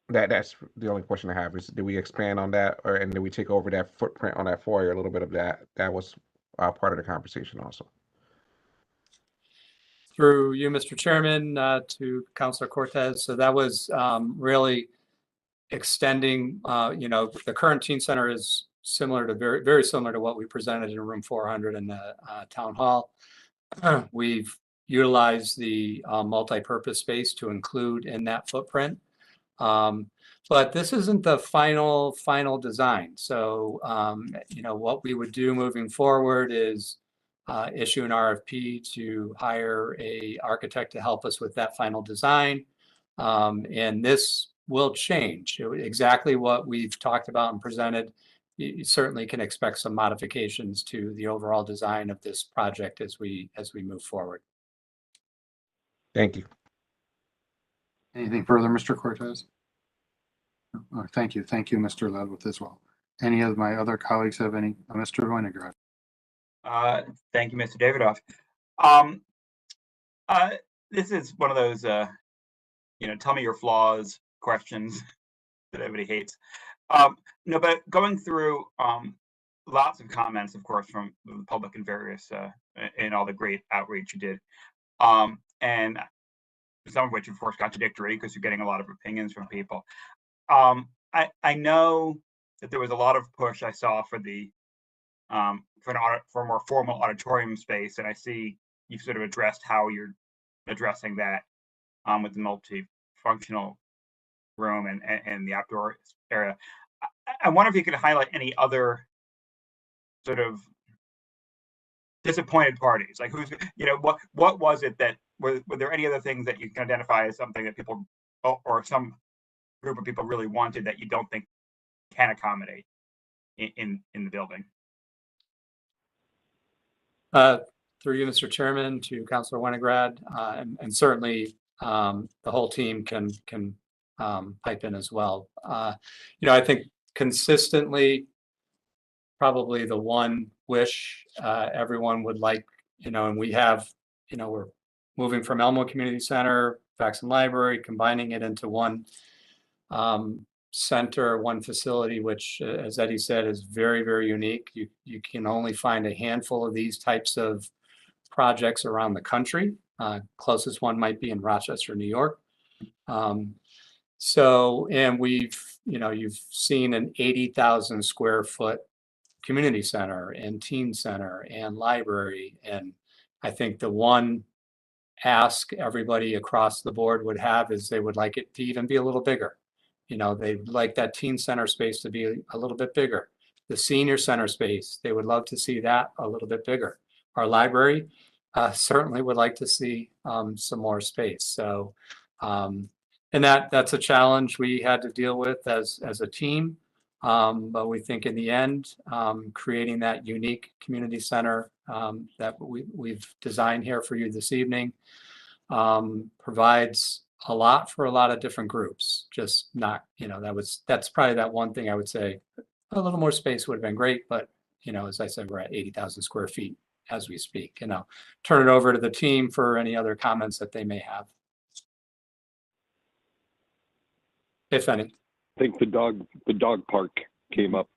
Speaker 10: That's the only question I have is, did we expand on that, and did we take over that footprint on that foyer? A little bit of that was part of the conversation also.
Speaker 5: Through you, Mr. Chairman, to Councilor Cortez. So that was really extending, the current teen center is similar to very similar to what we presented in room 400 in the town hall. We've utilized the multi-purpose space to include in that footprint. But this isn't the final design. So, what we would do moving forward is issue an RFP to hire a architect to help us with that final design. And this will change exactly what we've talked about and presented. You certainly can expect some modifications to the overall design of this project as we move forward.
Speaker 10: Thank you.
Speaker 1: Anything further, Mr. Cortez? Thank you. Thank you, Mr. Ledwith, as well. Any of my other colleagues have any? Mr. Winograd.
Speaker 11: Thank you, Mr. Davidoff. This is one of those, tell me your flaws questions that everybody hates. No, but going through lots of comments, of course, from the public and various and all the great outreach you did. And some of which of course contradictory because you're getting a lot of opinions from people. I know that there was a lot of push I saw for the for a more formal auditorium space, and I see you've sort of addressed how you're addressing that with the multifunctional room and the outdoor area. I wonder if you could highlight any other sort of disappointed parties, like who's, what was it that were there any other things that you can identify as something that people or some group of people really wanted that you don't think can accommodate in the building?
Speaker 5: Through you, Mr. Chairman, to Councilor Winograd, and certainly the whole team can pipe in as well. I think consistently, probably the one wish everyone would like, and we have, we're moving from Elmwood Community Center, Faxon Library, combining it into one center, one facility, which, as Eddie said, is very, very unique. You can only find a handful of these types of projects around the country. Closest one might be in Rochester, New York. And you've seen an 80,000 square foot community center and teen center and library. And I think the one ask everybody across the board would have is they would like it to even be a little bigger. They'd like that teen center space to be a little bit bigger. The senior center space, they would love to see that a little bit bigger. Our library certainly would like to see some more space. So, and that's a challenge we had to deal with as a team. But we think in the end, creating that unique community center that we've designed here for you this evening provides a lot for a lot of different groups. Just not, that's probably that one thing I would say a little more space would have been great. But, as I said, we're at 80,000 square feet as we speak. And I'll turn it over to the team for any other comments that they may have, if any.
Speaker 6: I think the dog park came up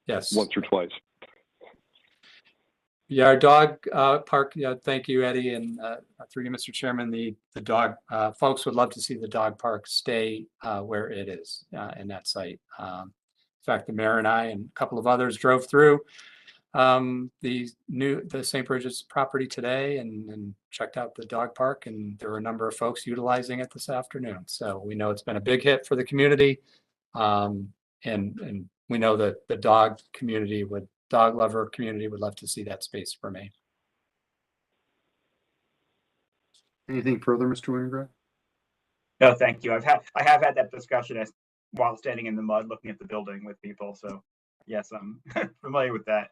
Speaker 5: Yes.
Speaker 6: once or twice.
Speaker 5: Yeah, our dog park. Yeah, thank you, Eddie, and through you, Mr. Chairman. The dog folks would love to see the dog park stay where it is in that site. In fact, the mayor and I and a couple of others drove through the St. Bridget's property today and checked out the dog park, and there were a number of folks utilizing it this afternoon. So we know it's been a big hit for the community, and we know that the dog lover community would love to see that space remain.
Speaker 1: Anything further, Mr. Winograd?
Speaker 11: No, thank you. I have had that discussion while standing in the mud looking at the building with people. So yes, I'm familiar with that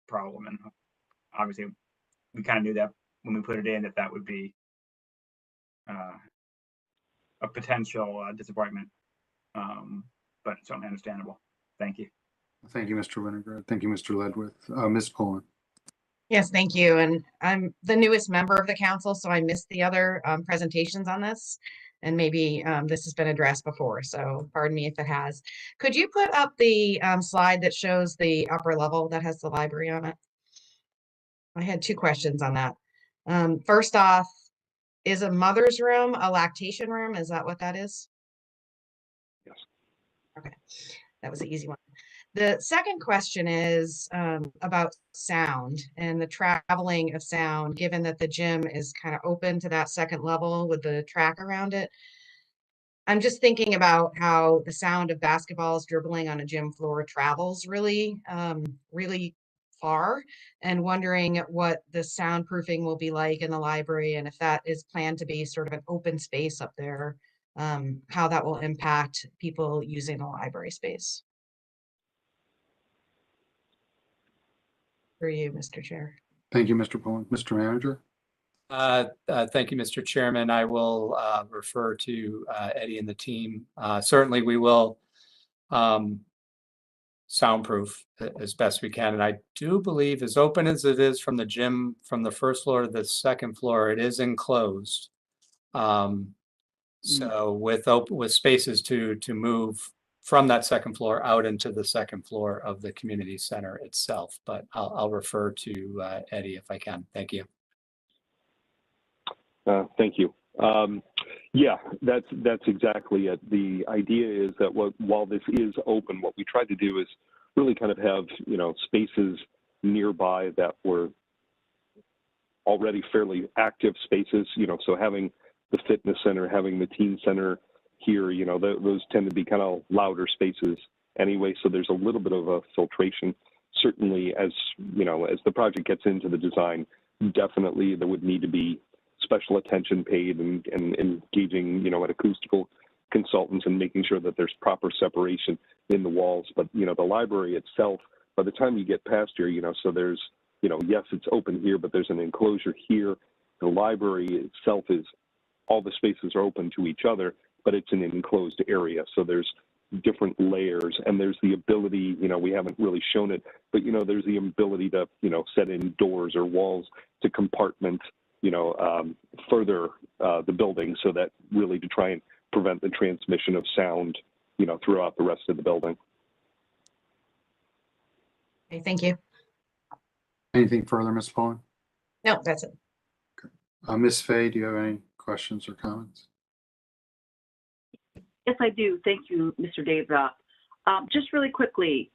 Speaker 11: problem, and obviously we kind of knew that when we put it in that would be a potential disappointment, but it's certainly understandable. Thank you.
Speaker 1: Thank you, Mr. Winograd. Thank you, Mr. Ledwith. Ms. Pullen.
Speaker 12: Yes, thank you. And I'm the newest member of the council, so I missed the other presentations on this. And maybe this has been addressed before, so pardon me if it has. Could you put up the slide that shows the upper level that has the library on it? I had two questions on that. First off, is a mother's room a lactation room? Is that what that is?
Speaker 6: Yes.
Speaker 12: Okay, that was the easy one. The second question is about sound and the traveling of sound, given that the gym is kind of open to that second level with the track around it. I'm just thinking about how the sound of basketballs dribbling on a gym floor travels really, really far, and wondering what the soundproofing will be like in the library, and if that is planned to be sort of an open space up there, how that will impact people using the library space. For you, Mr. Chair.
Speaker 1: Thank you, Mr. Pullen. Mr. Manager.
Speaker 5: Thank you, Mr. Chairman. I will refer to Eddie and the team. Certainly, we will soundproof as best we can. And I do believe, as open as it is from the gym, from the first floor to the second floor, it is enclosed. So with spaces to move from that second floor out into the second floor of the community center itself. But I'll refer to Eddie if I can. Thank you.
Speaker 6: Thank you. Yeah, that's exactly it. The idea is that while this is open, what we tried to do is really kind of have, spaces nearby that were already fairly active spaces, so having the fitness center, having the teen center here, those tend to be kind of louder spaces anyway, so there's a little bit of a filtration. Certainly, as the project gets into the design, definitely there would need to be special attention paid and engaging, at acoustical consultants and making sure that there's proper separation in the walls. But, the library itself, by the time you get past here, so there's, yes, it's open here, but there's an enclosure here. The library itself is, all the spaces are open to each other, but it's an enclosed area. So there's different layers, and there's the ability, we haven't really shown it, but, there's the ability to, set in doors or walls to compartment, further the building, so that really to try and prevent the transmission of sound, throughout the rest of the building.
Speaker 12: Okay, thank you.
Speaker 1: Anything further, Ms. Pullen?
Speaker 12: No, that's it.
Speaker 1: Ms. Fay, do you have any questions or comments?
Speaker 13: Yes, I do. Thank you, Mr. Dave. Just really quickly,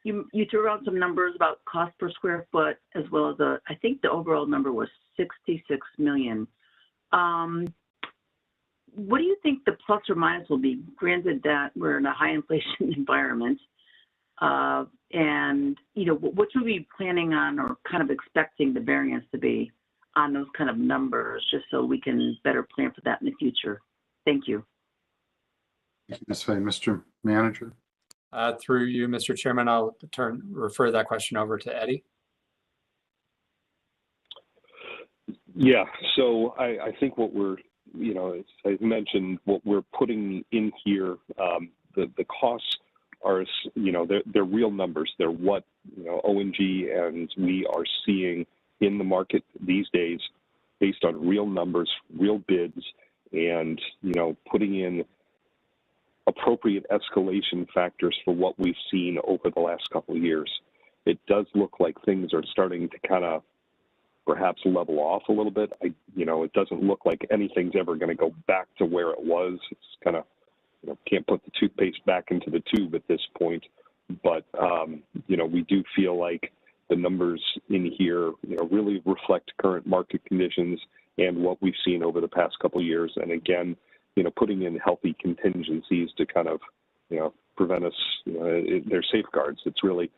Speaker 13: you threw around some numbers about cost per square foot, as well as I think the overall number was 66 million. What do you think the plus or minus will be? Granted that we're in a high inflation environment, and what should we be planning on or kind of expecting the variance to be on those kind of numbers, just so we can better plan for that in the future? Thank you.
Speaker 1: Thank you, Ms. Fay. Mr. Manager?
Speaker 5: Through you, Mr. Chairman, I'll refer that question over to Eddie.
Speaker 6: Yeah, so I think what we're, as I mentioned, what we're putting in here, the costs are, they're real numbers. They're what, O&G and we are seeing in the market these days based on real numbers, real bids, and, putting in appropriate escalation factors for what we've seen over the last couple of years. It does look like things are starting to kind of perhaps level off a little bit. It doesn't look like anything's ever going to go back to where it was. It's kind of, can't put the toothpaste back into the tube at this point. But, we do feel like the numbers in here, really reflect current market conditions and what we've seen over the past couple of years. And again, putting in healthy contingencies to kind of, prevent us, they're safeguards. It's really,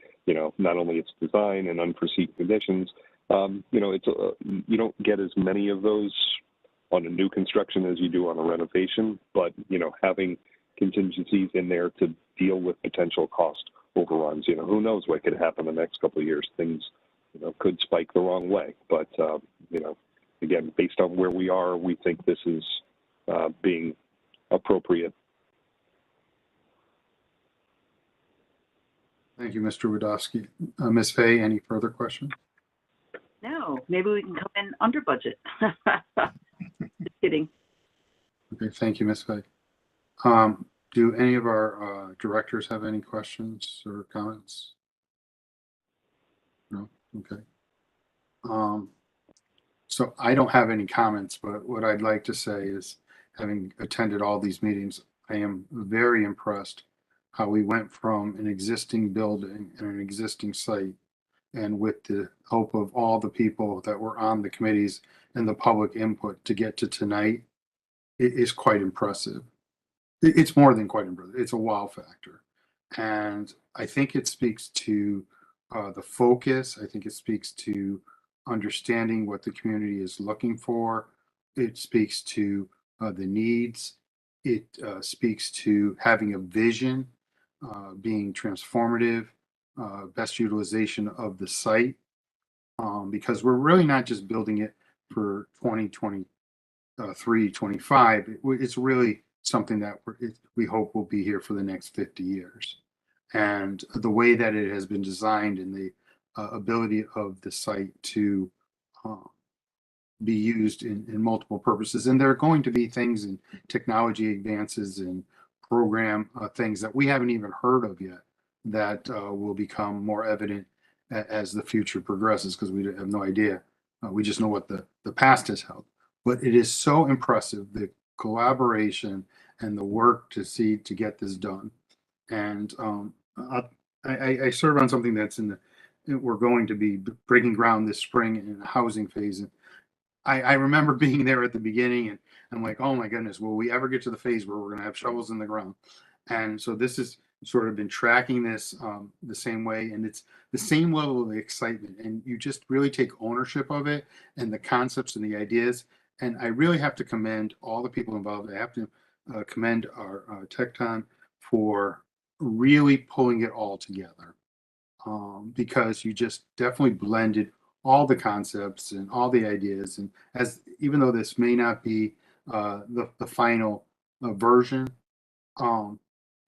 Speaker 6: not only its design and unforeseen conditions, it's you don't get as many of those on a new construction as you do on a renovation, but, having contingencies in there to deal with potential cost overruns, who knows what could happen the next couple of years. Things, could spike the wrong way. But, again, based on where we are, we think this is being appropriate.
Speaker 1: Thank you, Mr. Wadowski. Ms. Fay, any further questions?
Speaker 13: No, maybe we can come in under budget. Just kidding.
Speaker 1: Okay, thank you, Ms. Fay. Do any of our directors have any questions or comments? No? Okay. So I don't have any comments, but what I'd like to say is, having attended all these meetings, I am very impressed how we went from an existing building and an existing site, and with the hope of all the people that were on the committees and the public input to get to tonight, it is quite impressive. It's more than quite impressive. It's a wow factor. And I think it speaks to the focus. I think it speaks to understanding what the community is looking for. It speaks to the needs. It speaks to having a vision, being transformative, best utilization of the site, because we're really not just building it for 2023, 25. It's really something that we hope will be here for the next 50 years. And the way that it has been designed and the ability of the site to be used in multiple purposes. And there are going to be things in technology advances and program things that we haven't even heard of yet that will become more evident as the future progresses, because we have no idea. We just know what the past has held. but it is so impressive, the collaboration and the work to get this done. And I serve on something that's we're going to be breaking ground this spring in the housing phase. And I remember being there at the beginning, and I'm like, oh my goodness, will we ever get to the phase where we're going to have shovels in the ground? And so this is sort of been tracking this the same way, and it's the same level of excitement, and you just really take ownership of it and the concepts and the ideas. And I really have to commend all the people involved. I have to commend our Tecton for really pulling it all together, because you just definitely blended all the concepts and all the ideas. And even though this may not be the final version,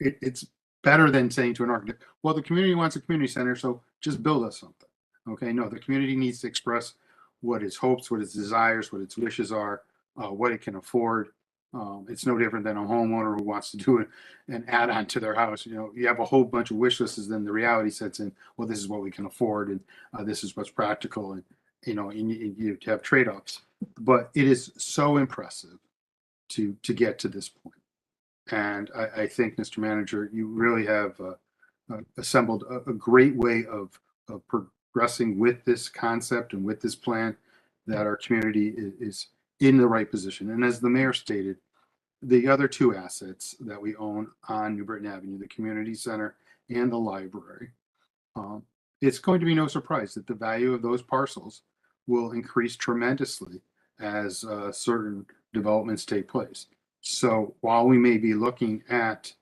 Speaker 1: it's better than saying to an architect, well, the community wants a community center, so just build us something. Okay, no, the community needs to express what its hopes, what its desires, what its wishes are, what it can afford. It's no different than a homeowner who wants to do an add-on to their house. You have a whole bunch of wish lists, then the reality sets in. Well, this is what we can afford, and this is what's practical, and you have trade-offs. But it is so impressive to get to this point. And I think, Mr. Manager, you really have assembled a great way of progressing with this concept and with this plan, that our community is in the right position. And as the mayor stated, the other two assets that we own on New Britain Avenue, the community center and the library, it's going to be no surprise that the value of those parcels will increase tremendously as certain developments take place. So while we may be looking at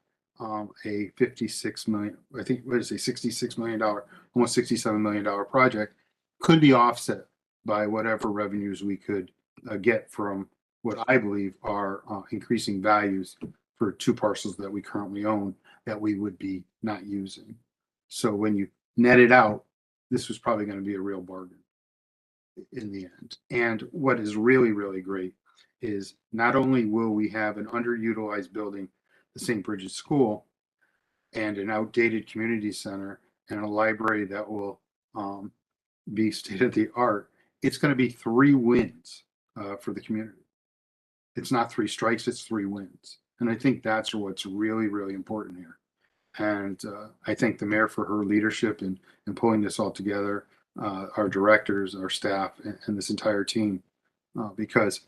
Speaker 1: a 56 million, I think, what is it, $66 million, almost $67 million project, could be offset by whatever revenues we could get from what I believe are increasing values for two parcels that we currently own that we would be not using. So when you net it out, this was probably going to be a real bargain in the end. And what is really, really great is not only will we have an underutilized building, the St. Bridget's School, and an outdated community center and a library that will be state of the art, it's going to be 3 wins for the community. It's not 3 strikes, it's 3 wins. And I think that's what's really, really important here. And I thank the mayor for her leadership in pulling this all together, our directors, our staff, and this entire team, because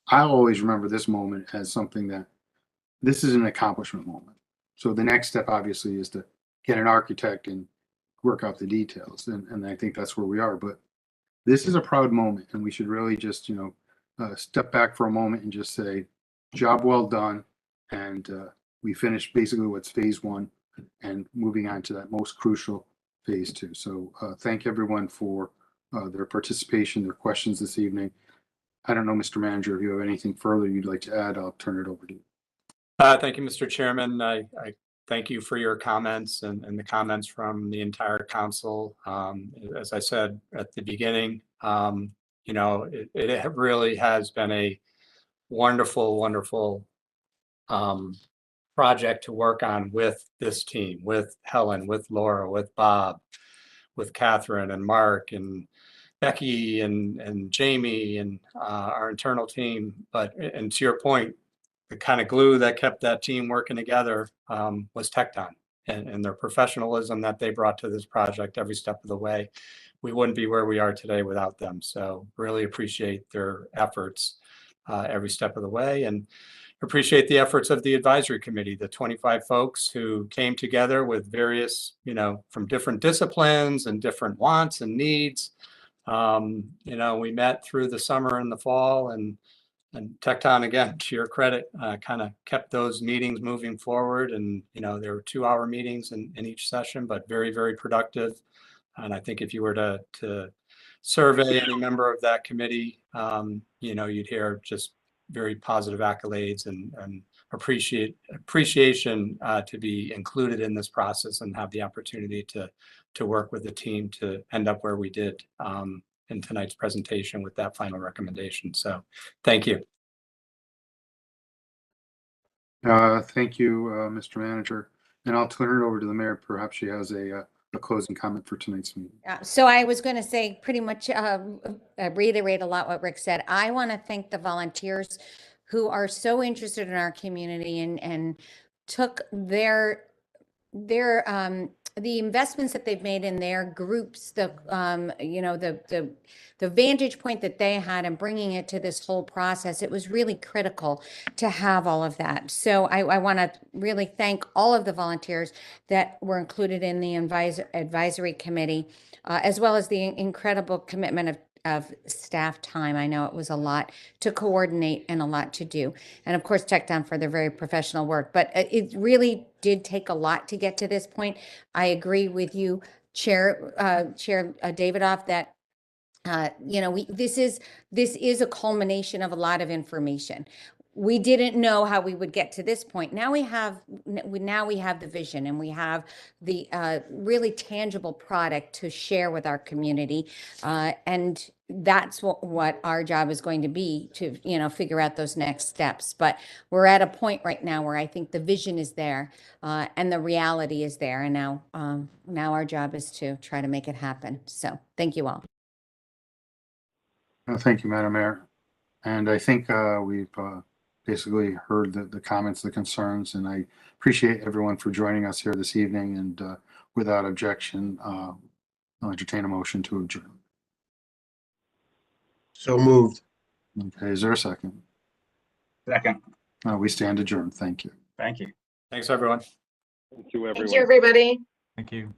Speaker 1: I'll always remember this moment as something that this is an accomplishment moment. So the next step, obviously, is to get an architect and work out the details. And I think that's where we are. But this is a proud moment, and we should really just, step back for a moment and just say, job well done. And we finished basically what's phase 1 and moving on to that most crucial phase 2. So thank everyone for their participation, their questions this evening. I don't know, Mr. Manager, if you have anything further you'd like to add, I'll turn it over to you.
Speaker 5: Thank you, Mr. Chairman. I thank you for your comments and the comments from the entire council. As I said at the beginning, it really has been a wonderful, wonderful project to work on with this team, with Helen, with Laura, with Bob, with Catherine and Mark and Becky and Jamie and our internal team. And to your point, the kind of glue that kept that team working together was Tecton and their professionalism that they brought to this project every step of the way. We wouldn't be where we are today without them. So really appreciate their efforts every step of the way, and appreciate the efforts of the advisory committee, the 25 folks who came together with various, from different disciplines and different wants and needs. We met through the summer and the fall, and Tecton, again, to your credit, kind of kept those meetings moving forward. And, there were 2-hour meetings in each session, but very, very productive. And I think if you were to survey any member of that committee, you'd hear just very positive accolades and appreciation to be included in this process and have the opportunity to work with the team to end up where we did in tonight's presentation with that final recommendation. So thank you.
Speaker 1: Thank you, Mr. Manager. And I'll turn it over to the mayor. Perhaps she has a a closing comment for tonight's meeting.
Speaker 7: So I was going to say pretty much reiterate a lot what Rick said. I want to thank the volunteers who are so interested in our community and took the investments that they've made in their groups, the vantage point that they had and bringing it to this whole process. It was really critical to have all of that. So I want to really thank all of the volunteers that were included in the advisory committee, as well as the incredible commitment of staff time. I know it was a lot to coordinate and a lot to do. And of course, Tech Down for their very professional work. But it really did take a lot to get to this point. I agree with you, Chair Davidoff, that this is a culmination of a lot of information. We didn't know how we would get to this point. Now we have the vision, and we have the really tangible product to share with our community, and that's what our job is going to be, to figure out those next steps. But we're at a point right now where I think the vision is there, and the reality is there, and now our job is to try to make it happen. So thank you all.
Speaker 1: Thank you, Madam Mayor. And I think we've basically heard the comments, the concerns, and I appreciate everyone for joining us here this evening. And without objection, I'll entertain a motion to adjourn.
Speaker 8: So moved.
Speaker 1: Okay, is there a second?
Speaker 11: Second.
Speaker 1: We stand adjourned. Thank you.
Speaker 11: Thank you.
Speaker 5: Thanks, everyone.
Speaker 6: Thank you, everyone.
Speaker 12: Thank you, everybody.
Speaker 10: Thank you.